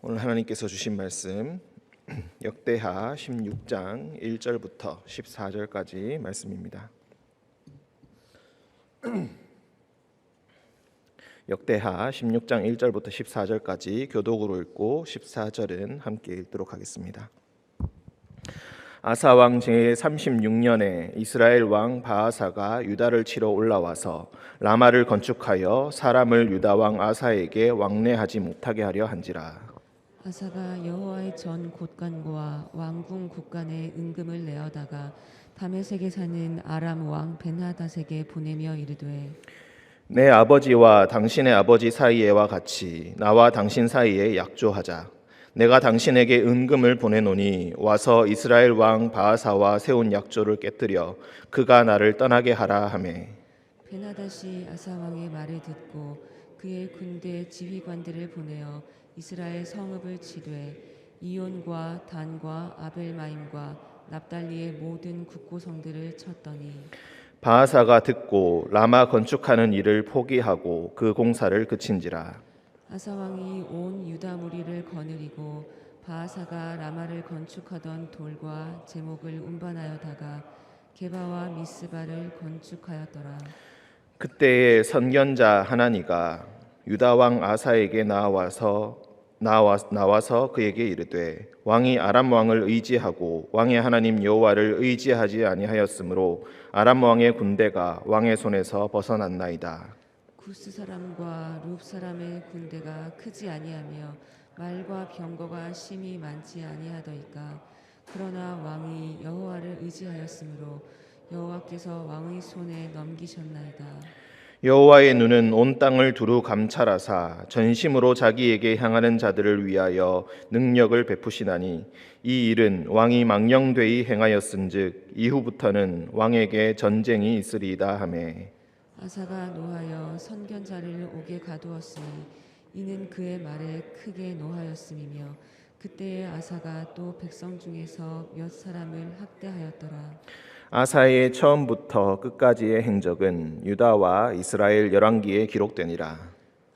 오늘 하나님께서 주신 말씀 역대하 16장 1절부터 14절까지 말씀입니다. 역대하 16장 1절부터 14절까지 교독으로 읽고 14절은 함께 읽도록 하겠습니다. 아사 왕 제36년에 이스라엘 왕 바아사가 유다를 치러 올라와서 라마를 건축하여 사람을 유다 왕 아사에게 왕래하지 못하게 하려 한지라. 아사가 여호와의 전 곳간과 왕궁 곳간에 은금을 내어다가 다메섹에 사는 아람 왕 벤하닷에게 보내며 이르되 내 아버지와 당신의 아버지 사이에와 같이 나와 당신 사이에 약조하자. 내가 당신에게 은금을 보내노니 와서 이스라엘 왕 바아사와 세운 약조를 깨뜨려 그가 나를 떠나게 하라 하매. 벤하닷이 아사 왕의 말을 듣고 그의 군대 지휘관들을 보내어 이스라엘 성읍을 치되 이온과 단과 아벨마임과 납달리의 모든 국고성들을 쳤더니 바아사가 듣고 라마 건축하는 일을 포기하고 그 공사를 그친지라. 아사 왕이 온 유다 무리를 거느리고 바아사가 라마를 건축하던 돌과 제목을 운반하여다가 게바와 미스바를 건축하였더라. 그때에 선견자 하나니가 유다 왕 아사에게 나와서 그에게 이르되 왕이 아람 왕을 의지하고 왕의 하나님 여호와를 의지하지 아니하였으므로 아람 왕의 군대가 왕의 손에서 벗어났나이다. 구스 사람과 룹 사람의 군대가 크지 아니하며 말과 병거가 심히 많지 아니하더이까. 그러나 왕이 여호와를 의지하였으므로 여호와께서 왕의 손에 넘기셨나이다. 여호와의 눈은 온 땅을 두루 감찰하사 전심으로 자기에게 향하는 자들을 위하여 능력을 베푸시나니 이 일은 왕이 망령되이 행하였은즉 이후부터는 왕에게 전쟁이 있으리이다 하매. 아사가 노하여 선견자를 옥에 가두었으니 이는 그의 말에 크게 노하였음이며 그때에 아사가 또 백성 중에서 몇 사람을 학대하였더라. 아사의 처음부터 끝까지의 행적은 유다와 이스라엘 열왕기에 기록되니라.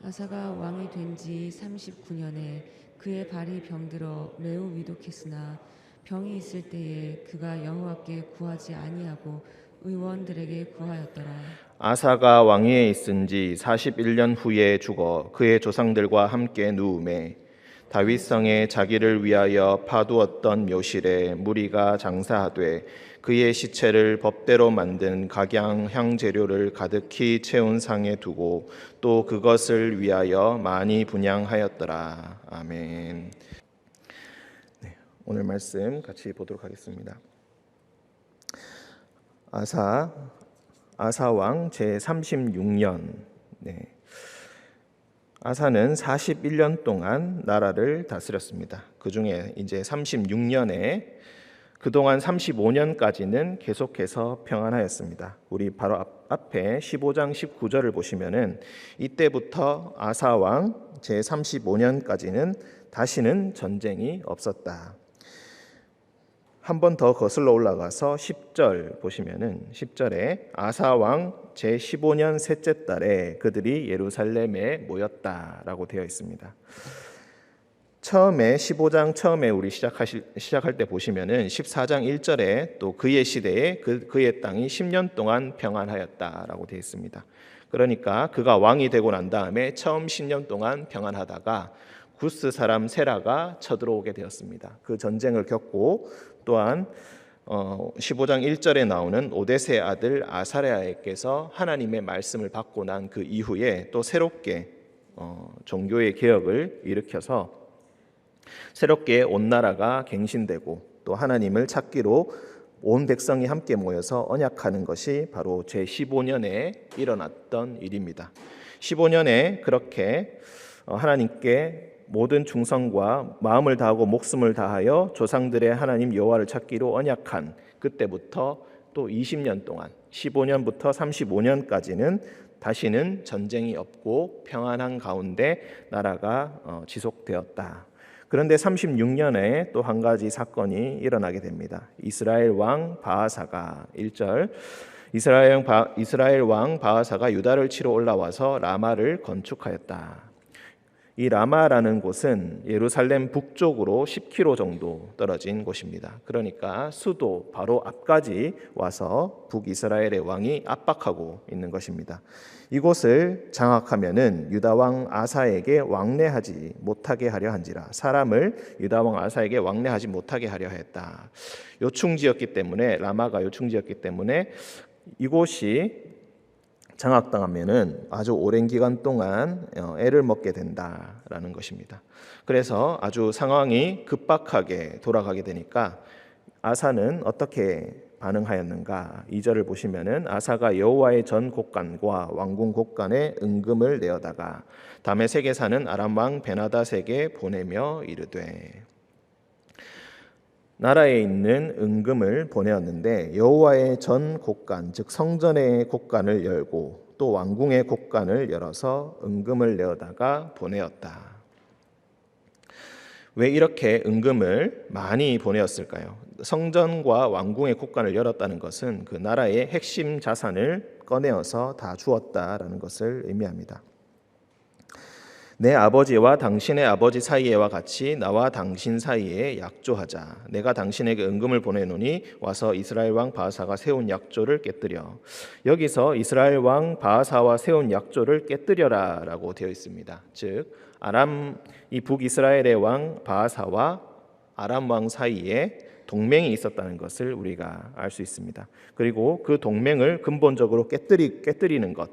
아사가 왕이 된 지 39년에 그의 발이 병들어 매우 위독했으나 병이 있을 때에 그가 여호와께 구하지 아니하고 의원들에게 구하였더라. 아사가 왕위에 있은 지 41년 후에 죽어 그의 조상들과 함께 누움에 다윗성에 자기를 위하여 파두었던 묘실에 무리가 장사하되 그의 시체를 법대로 만든 각양 재료를 가득히 채운 상에 두고 또 그것을 위하여 많이 분향하였더라. 아멘. 네, 오늘 말씀 같이 보도록 하겠습니다. 아사 왕 제36년. 아사는 41년 동안 나라를 다스렸습니다. 그 중에 이제 36년에 그동안 35년까지는 계속해서 평안하였습니다. 우리 바로 앞에 15장 19절을 보시면은 이때부터 아사 왕 제35년까지는 다시는 전쟁이 없었다. 한 번 더 거슬러 올라가서 10절 보시면은 10절에 아사 왕 제15년 셋째 달에 그들이 예루살렘에 모였다라고 되어 있습니다. 처음에 15장 처음에 우리 시작할 때 보시면은 14장 1절에 또 그의 시대에 그의 땅이 10년 동안 평안하였다라고 되어 있습니다. 그러니까 그가 왕이 되고 난 다음에 처음 10년 동안 평안하다가 구스 사람 세라가 쳐들어오게 되었습니다. 그 전쟁을 겪고 또한 15장 1절에 나오는 오뎃의 아들 아사랴에게서 하나님의 말씀을 받고 난 그 이후에 또 새롭게 종교의 개혁을 일으켜서 새롭게 온 나라가 갱신되고 또 하나님을 찾기로 온 백성이 함께 모여서 언약하는 것이 바로 제15년에 일어났던 일입니다. 15년에 그렇게 하나님께 모든 충성과 마음을 다하고 목숨을 다하여 조상들의 하나님 여호와를 찾기로 언약한 그때부터 또 20년 동안 15년부터 35년까지는 다시는 전쟁이 없고 평안한 가운데 나라가 지속되었다. 그런데 36년에 또 한 가지 사건이 일어나게 됩니다. 이스라엘 왕 바아사가 1절 이스라엘 왕 바아사가 유다를 치러 올라와서 라마를 건축하였다. 이 라마라는 곳은 예루살렘 북쪽으로 10km 정도 떨어진 곳입니다. 그러니까 수도 바로 앞까지 와서 북이스라엘의 왕이 압박하고 있는 것입니다. 이곳을 장악하면은 유다 왕 아사에게 왕래하지 못하게 하려 한지라. 사람을 유다 왕 아사에게 왕래하지 못하게 하려 했다. 요충지였기 때문에, 라마가 요충지였기 때문에 이곳이 장악당하면은 아주 오랜 기간 동안 애를 먹게 된다라는 것입니다. 그래서 아주 상황이 급박하게 돌아가게 되니까 아사는 어떻게 반응하였는가? 2절을 보시면은 아사가 여호와의 전 곡간과 왕궁 곡간에 은금을 내어다가 다메섹에 사는 아람 왕 베나닷에게 보내며 이르되. 나라에 있는 은금을 보내었는데 여호와의 전 곡간 즉 성전의 곡간을 열고 또 왕궁의 곡간을 열어서 은금을 내어다가 보내었다. 왜 이렇게 은금을 많이 보내었을까요? 성전과 왕궁의 곡간을 열었다는 것은 그 나라의 핵심 자산을 꺼내어서 다 주었다라는 것을 의미합니다. 내 아버지와 당신의 아버지 사이에와 같이 나와 당신 사이에 약조하자. 내가 당신에게 은금을 보내노니 와서 이스라엘 왕 바하사가 세운 약조를 깨뜨려. 여기서 이스라엘 왕 바하사와 세운 약조를 깨뜨려라라고 되어 있습니다. 즉 이 북이스라엘의 왕 바하사와 아람 왕 사이에 동맹이 있었다는 것을 우리가 알 수 있습니다. 그리고 그 동맹을 근본적으로 깨뜨리는 것,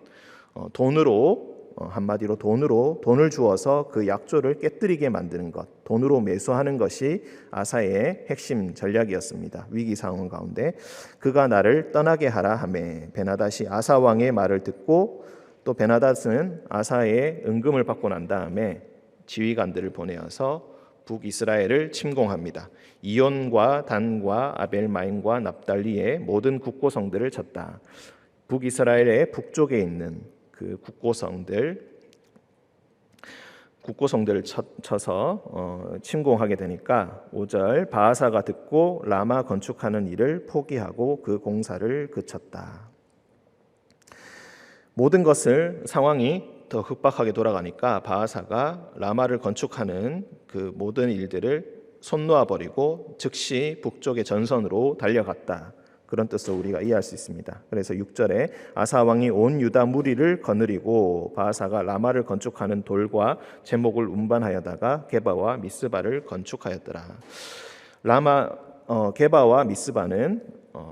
한마디로 돈을 주어서 그 약조를 깨뜨리게 만드는 것, 돈으로 매수하는 것이 아사의 핵심 전략이었습니다. 위기 상황 가운데 그가 나를 떠나게 하라 하매 베나닷이 아사 왕의 말을 듣고 또 베나닷은 아사의 은금을 받고 난 다음에 지휘관들을 보내어서 북이스라엘을 침공합니다. 이온과 단과 아벨마임과 납달리의 모든 국고성들을 쳤다. 북이스라엘의 북쪽에 있는 그 국고성들을 쳐서 침공하게 되니까 5절 바하사가 듣고 라마 건축하는 일을 포기하고 그 공사를 그쳤다. 모든 것을 상황이 더 급박하게 돌아가니까 바하사가 라마를 건축하는 그 모든 일들을 손 놓아버리고 즉시 북쪽의 전선으로 달려갔다. 그런 뜻을 우리가 이해할 수 있습니다. 그래서 6절에 아사 왕이 온 유다 무리를 거느리고 바하사가 라마를 건축하는 돌과 제목을 운반하여다가 게바와 미스바를 건축하였더라. 게바와 미스바는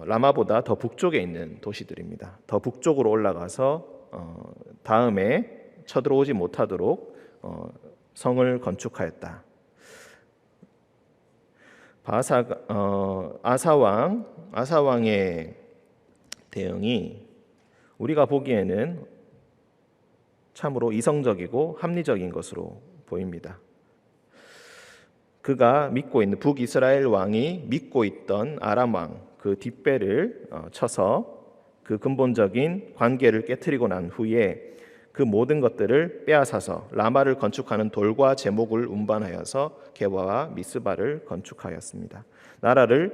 라마보다 더 북쪽에 있는 도시들입니다. 더 북쪽으로 올라가서 다음에 쳐들어오지 못하도록 성을 건축하였다. 아사 왕의 대응이 우리가 보기에는 참으로 이성적이고 합리적인 것으로 보입니다. 그가 믿고 있는 북이스라엘 왕이 믿고 있던 아람 왕 그 뒷배를 쳐서 그 근본적인 관계를 깨트리고 난 후에 그 모든 것들을 빼앗아서 라마를 건축하는 돌과 제목을 운반하여서 게바와 미스바를 건축하였습니다. 나라를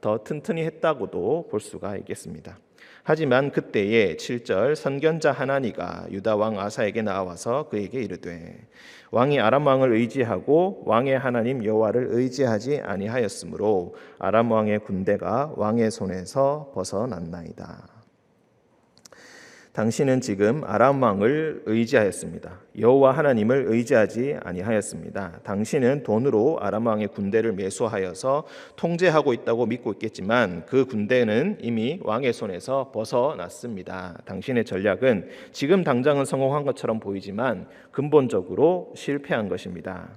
더 튼튼히 했다고도 볼 수가 있겠습니다. 하지만 그때에 7절 선견자 하나니가 유다 왕 아사에게 나와서 그에게 이르되 왕이 아람 왕을 의지하고 왕의 하나님 여호와를 의지하지 아니하였으므로 아람 왕의 군대가 왕의 손에서 벗어났나이다. 당신은 지금 아람 왕을 의지하였습니다. 여호와 하나님을 의지하지 아니하였습니다. 당신은 돈으로 아람 왕의 군대를 매수하여서 통제하고 있다고 믿고 있겠지만 그 군대는 이미 왕의 손에서 벗어났습니다. 당신의 전략은 지금 당장은 성공한 것처럼 보이지만 근본적으로 실패한 것입니다.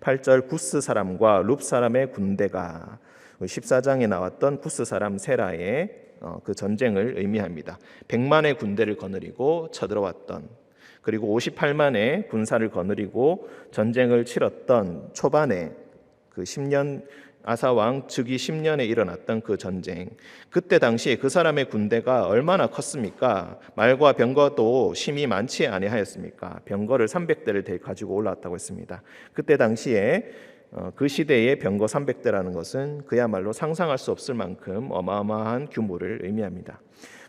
8절 구스 사람과 룹 사람의 군대가 14장에 나왔던 구스 사람 세라의 그 전쟁을 의미합니다. 100만의 군대를 거느리고 쳐들어왔던, 그리고 58만의 군사를 거느리고 전쟁을 치렀던 초반에 그 10년 아사 왕 즉위 10년에 일어났던 그 전쟁, 그때 당시에 그 사람의 군대가 얼마나 컸습니까? 말과 병거도 심히 많지 아니하였습니까? 병거를 300대를 가지고 올라왔다고 했습니다. 그때 당시에 그 시대의 병거 300대라는 것은 그야말로 상상할 수 없을 만큼 어마어마한 규모를 의미합니다.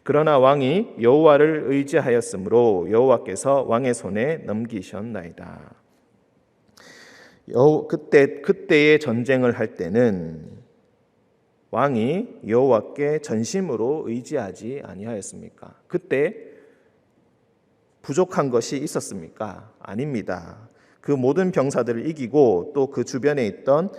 그러나 왕이 여호와를 의지하였으므로 여호와께서 왕의 손에 넘기셨나이다. 그때의 전쟁을 할 때는 왕이 여호와께 전심으로 의지하지 아니하였습니까? 그때 부족한 것이 있었습니까? 아닙니다. 그 모든 병사들을 이기고 또 그 주변에 있던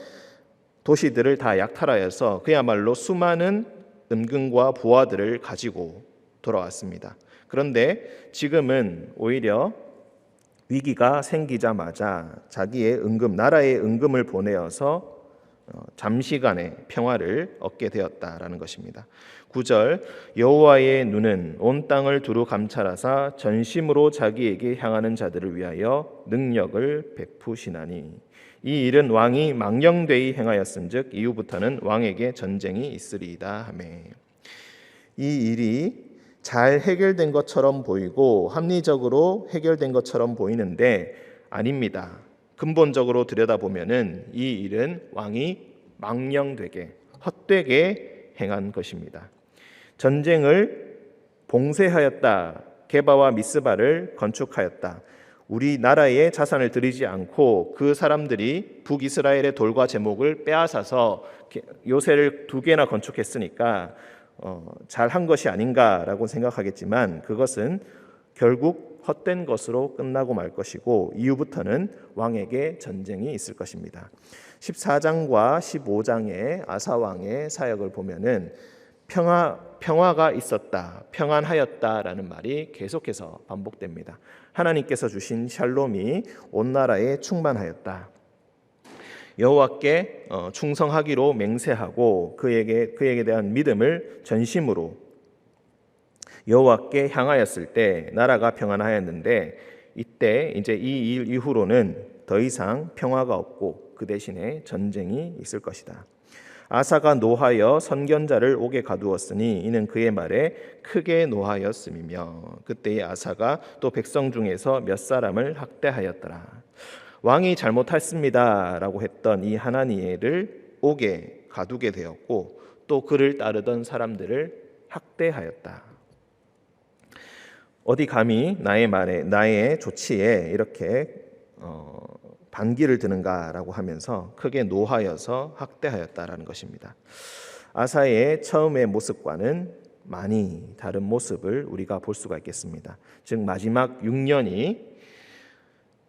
도시들을 다 약탈하여서 그야말로 수많은 은금과 부하들을 가지고 돌아왔습니다. 그런데 지금은 오히려 위기가 생기자마자 자기의 은금, 나라의 은금을 보내어서 잠시간의 평화를 얻게 되었다라는 것입니다. 9절 여호와의 눈은 온 땅을 두루 감찰하사 전심으로 자기에게 향하는 자들을 위하여 능력을 베푸시나니 이 일은 왕이 망령되이 행하였은즉 이후부터는 왕에게 전쟁이 있으리이다 하매. 이 일이 잘 해결된 것처럼 보이고 합리적으로 해결된 것처럼 보이는데 아닙니다. 근본적으로 들여다보면은 이 일은 왕이 망령되게 헛되게 행한 것입니다. 전쟁을 봉쇄하였다. 게바와 미스바를 건축하였다. 우리나라의 자산을 들이지 않고 그 사람들이 북이스라엘의 돌과 제목을 빼앗아서 요새를 2개나 건축했으니까 잘한 것이 아닌가라고 생각하겠지만 그것은 결국 헛된 것으로 끝나고 말 것이고 이후부터는 왕에게 전쟁이 있을 것입니다. 14장과 15장의 아사 왕의 사역을 보면은 평화가 있었다, 평안하였다라는 말이 계속해서 반복됩니다. 하나님께서 주신 샬롬이 온 나라에 충만하였다. 여호와께 충성하기로 맹세하고 그에게 대한 믿음을 전심으로 여호와께 향하였을 때 나라가 평안하였는데 이때 이제 이 일 이후로는 더 이상 평화가 없고 그 대신에 전쟁이 있을 것이다. 아사가 노하여 선견자를 옥에 가두었으니 이는 그의 말에 크게 노하였음이며 그때의 아사가 또 백성 중에서 몇 사람을 학대하였더라. 왕이 잘못했습니다라고 했던 이 하나니엘을 옥에 가두게 되었고 또 그를 따르던 사람들을 학대하였다. 어디 감히 나의 말에 나의 조치에 이렇게 반기를 드는가라고 하면서 크게 노하여서 학대하였다라는 것입니다. 아사의 처음의 모습과는 많이 다른 모습을 우리가 볼 수가 있겠습니다. 즉 마지막 6년이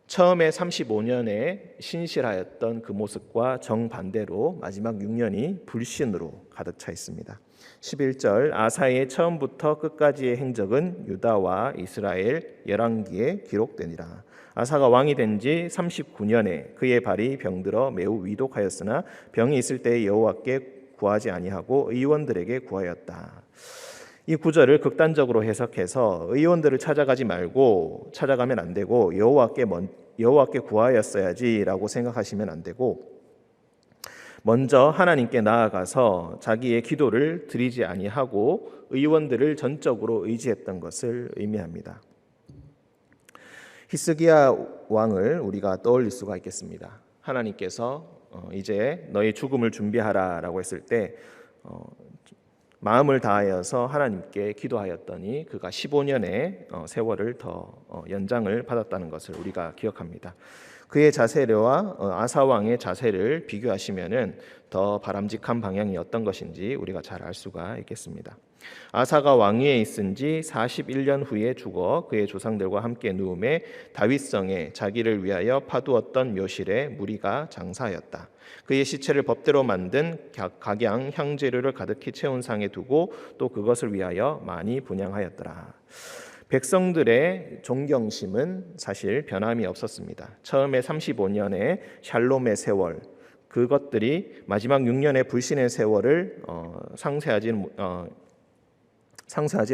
처음에 35년에 신실하였던 그 모습과 정반대로 마지막 6년이 불신으로 가득 차 있습니다. 11절 아사의 처음부터 끝까지의 행적은 유다와 이스라엘 열왕기에 기록되니라. 아사가 왕이 된 지 39년에 그의 발이 병들어 매우 위독하였으나 병이 있을 때에 여호와께 구하지 아니하고 의원들에게 구하였다. 이 구절을 극단적으로 해석해서 의원들을 찾아가면 안 되고 여호와께 구하였어야지라고 생각하시면 안 되고 먼저 하나님께 나아가서 자기의 기도를 드리지 아니하고 의원들을 전적으로 의지했던 것을 의미합니다. 히스기야 왕을 우리가 떠올릴 수가 있겠습니다. 하나님께서 이제 너희 죽음을 준비하라라고 했을 때 마음을 다하여서 하나님께 기도하였더니 그가 15년의 세월을 더 연장을 받았다는 것을 우리가 기억합니다. 그의 자세와 아사 왕의 자세를 비교하시면은 더 바람직한 방향이 어떤 것인지 우리가 잘 알 수가 있겠습니다. 아사가 왕위에 있은 지 41년 후에 죽어 그의 조상들과 함께 누움에 다윗성에 자기를 위하여 파두었던 묘실에 무리가 장사하였다. 그의 시체를 법대로 만든 각양 향재료를 가득히 채운 상에 두고 또 그것을 위하여 많이 분향하였더라. 백성들의 존경심은 사실 변함이 없었습니다. 처음에 35년의 샬롬의 세월, 그것들이 마지막 6년의 불신의 세월을 상쇄하지는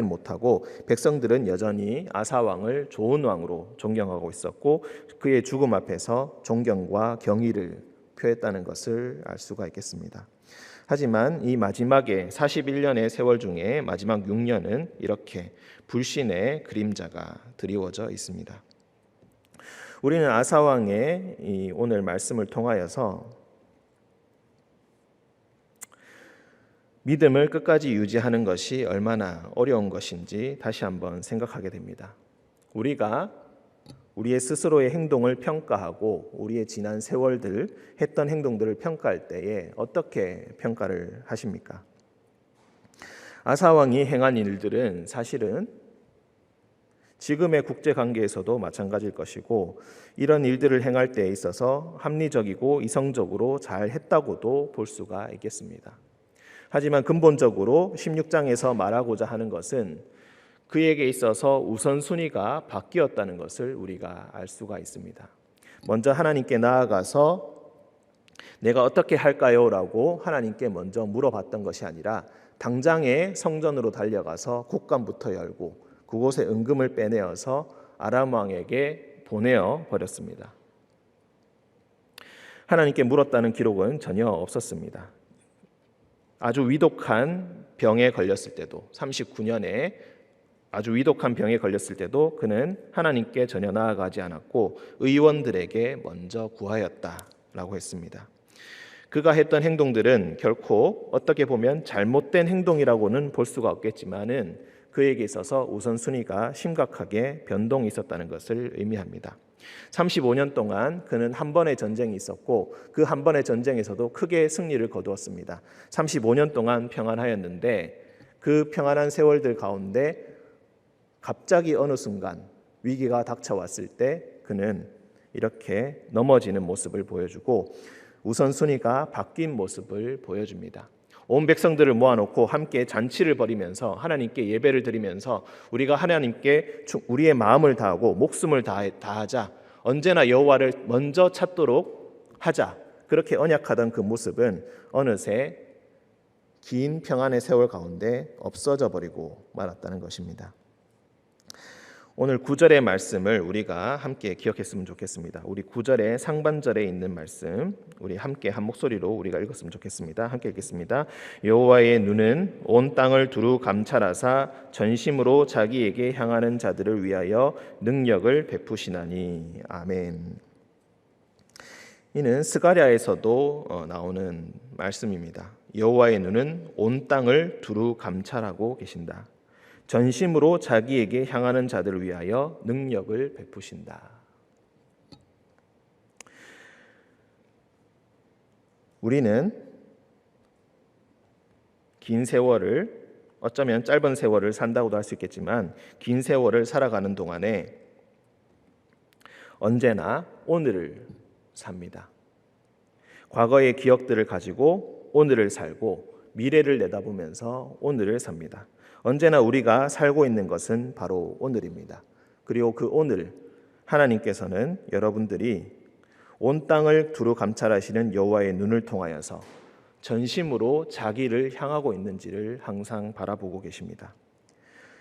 못하고 백성들은 여전히 아사 왕을 좋은 왕으로 존경하고 있었고 그의 죽음 앞에서 존경과 경의를 표했다는 것을 알 수가 있겠습니다. 하지만 이 마지막에 41년의 세월 중에 마지막 6년은 이렇게 불신의 그림자가 드리워져 있습니다. 우리는 아사 왕의 이 오늘 말씀을 통하여서 믿음을 끝까지 유지하는 것이 얼마나 어려운 것인지 다시 한번 생각하게 됩니다. 우리가 우리의 스스로의 행동을 평가하고 우리의 지난 세월들 했던 행동들을 평가할 때에 어떻게 평가를 하십니까? 아사 왕이 행한 일들은 사실은 지금의 국제 관계에서도 마찬가지일 것이고 이런 일들을 행할 때에 있어서 합리적이고 이성적으로 잘 했다고도 볼 수가 있겠습니다. 하지만 근본적으로 16장에서 말하고자 하는 것은 그에게 있어서 우선순위가 바뀌었다는 것을 우리가 알 수가 있습니다. 먼저 하나님께 나아가서 내가 어떻게 할까요? 라고 하나님께 먼저 물어봤던 것이 아니라 당장에 성전으로 달려가서 곡간부터 열고 그곳에 은금을 빼내어서 아람 왕에게 보내어 버렸습니다. 하나님께 물었다는 기록은 전혀 없었습니다. 아주 위독한 병에 걸렸을 때도 39년에 아주 위독한 병에 걸렸을 때도 그는 하나님께 전혀 나아가지 않았고 의원들에게 먼저 구하였다라고 했습니다. 그가 했던 행동들은 결코 어떻게 보면 잘못된 행동이라고는 볼 수가 없겠지만은 그에게 있어서 우선순위가 심각하게 변동이 있었다는 것을 의미합니다. 35년 동안 그는 한 번의 전쟁이 있었고 그 한 번의 전쟁에서도 크게 승리를 거두었습니다. 35년 동안 평안하였는데 그 평안한 세월들 가운데 갑자기 어느 순간 위기가 닥쳐왔을 때 그는 이렇게 넘어지는 모습을 보여주고 우선순위가 바뀐 모습을 보여줍니다. 온 백성들을 모아놓고 함께 잔치를 벌이면서 하나님께 예배를 드리면서 우리가 하나님께 우리의 마음을 다하고 목숨을 다하자, 언제나 여호와를 먼저 찾도록 하자, 그렇게 언약하던 그 모습은 어느새 긴 평안의 세월 가운데 없어져 버리고 말았다는 것입니다. 오늘 9절의 말씀을 우리가 함께 기억했으면 좋겠습니다. 우리 9절의 상반절에 있는 말씀 우리 함께 한 목소리로 우리가 읽었으면 좋겠습니다. 함께 읽겠습니다. 여호와의 눈은 온 땅을 두루 감찰하사 전심으로 자기에게 향하는 자들을 위하여 능력을 베푸시나니. 아멘. 이는 스가랴에서도 나오는 말씀입니다. 여호와의 눈은 온 땅을 두루 감찰하고 계신다. 전심으로 자기에게 향하는 자들을 위하여 능력을 베푸신다. 우리는 긴 세월을, 어쩌면 짧은 세월을 산다고도 할 수 있겠지만 긴 세월을 살아가는 동안에 언제나 오늘을 삽니다. 과거의 기억들을 가지고 오늘을 살고 미래를 내다보면서 오늘을 삽니다. 언제나 우리가 살고 있는 것은 바로 오늘입니다. 그리고 그 오늘 하나님께서는 여러분들이 온 땅을 두루 감찰하시는 여호와의 눈을 통하여서 전심으로 자기를 향하고 있는지를 항상 바라보고 계십니다.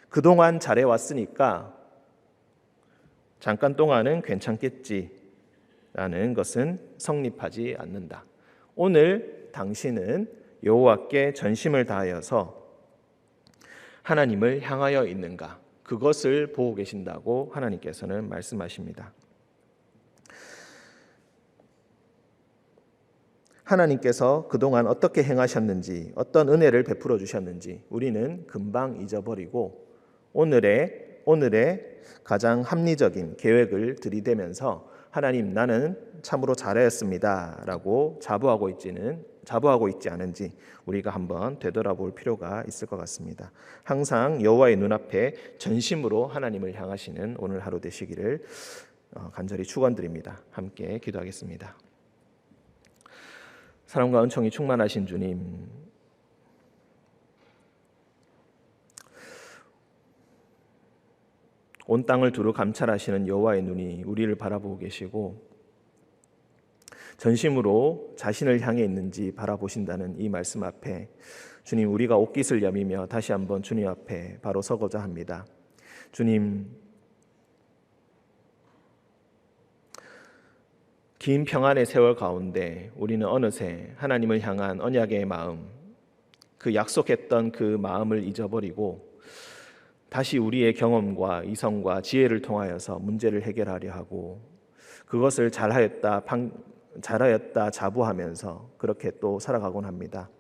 그동안 잘해왔으니까 잠깐 동안은 괜찮겠지라는 것은 성립하지 않는다. 오늘 당신은 여호와께 전심을 다하여서 하나님을 향하여 있는가, 그것을 보고 계신다고 하나님께서는 말씀하십니다. 하나님께서 그동안 어떻게 행하셨는지, 어떤 은혜를 베풀어 주셨는지 우리는 금방 잊어버리고 오늘의 가장 합리적인 계획을 들이대면서 하나님, 나는 참으로 잘하였습니다 라고 자부하고 있지 않은지 우리가 한번 되돌아볼 필요가 있을 것 같습니다. 항상 여호와의 눈앞에 전심으로 하나님을 향하시는 오늘 하루 되시기를 간절히 축원드립니다. 함께 기도하겠습니다. 사랑과 은총이 충만하신 주님, 온 땅을 두루 감찰하시는 여호와의 눈이 우리를 바라보고 계시고 전심으로 자신을 향해 있는지 바라보신다는 이 말씀 앞에 주님, 우리가 옷깃을 여미며 다시 한번 주님 앞에 바로 서고자 합니다. 주님, 긴 평안의 세월 가운데 우리는 어느새 하나님을 향한 언약의 마음, 그 약속했던 그 마음을 잊어버리고 다시 우리의 경험과 이성과 지혜를 통하여서 문제를 해결하려 하고 그것을 잘하였다 자부하면서 그렇게 또 살아가곤 합니다.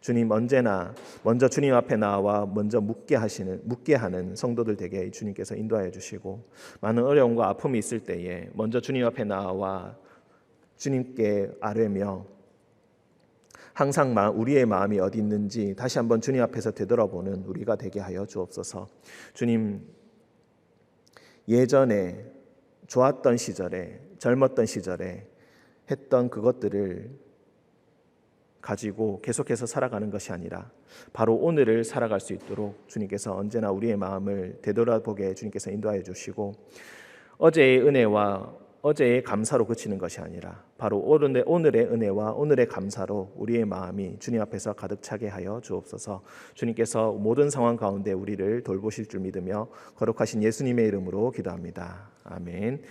주님 언제나 먼저 주님 앞에 나와 먼저 묻게 하는 성도들 되게 주님께서 인도하여 주시고, 많은 어려움과 아픔이 있을 때에 먼저 주님 앞에 나와 주님께 아뢰며 항상 우리의 마음이 어디 있는지 다시 한번 주님 앞에서 되돌아보는 우리가 되게 하여 주옵소서. 주님, 예전에 좋았던 시절에, 젊었던 시절에 했던 그것들을 가지고 계속해서 살아가는 것이 아니라 바로 오늘을 살아갈 수 있도록 주님께서 언제나 우리의 마음을 되돌아보게 주님께서 인도하여 주시고, 어제의 은혜와 어제의 감사로 그치는 것이 아니라 바로 오늘의 은혜와 오늘의 감사로 우리의 마음이 주님 앞에서 가득 차게 하여 주옵소서. 주님께서 모든 상황 가운데 우리를 돌보실 줄 믿으며 거룩하신 예수님의 이름으로 기도합니다. 아멘.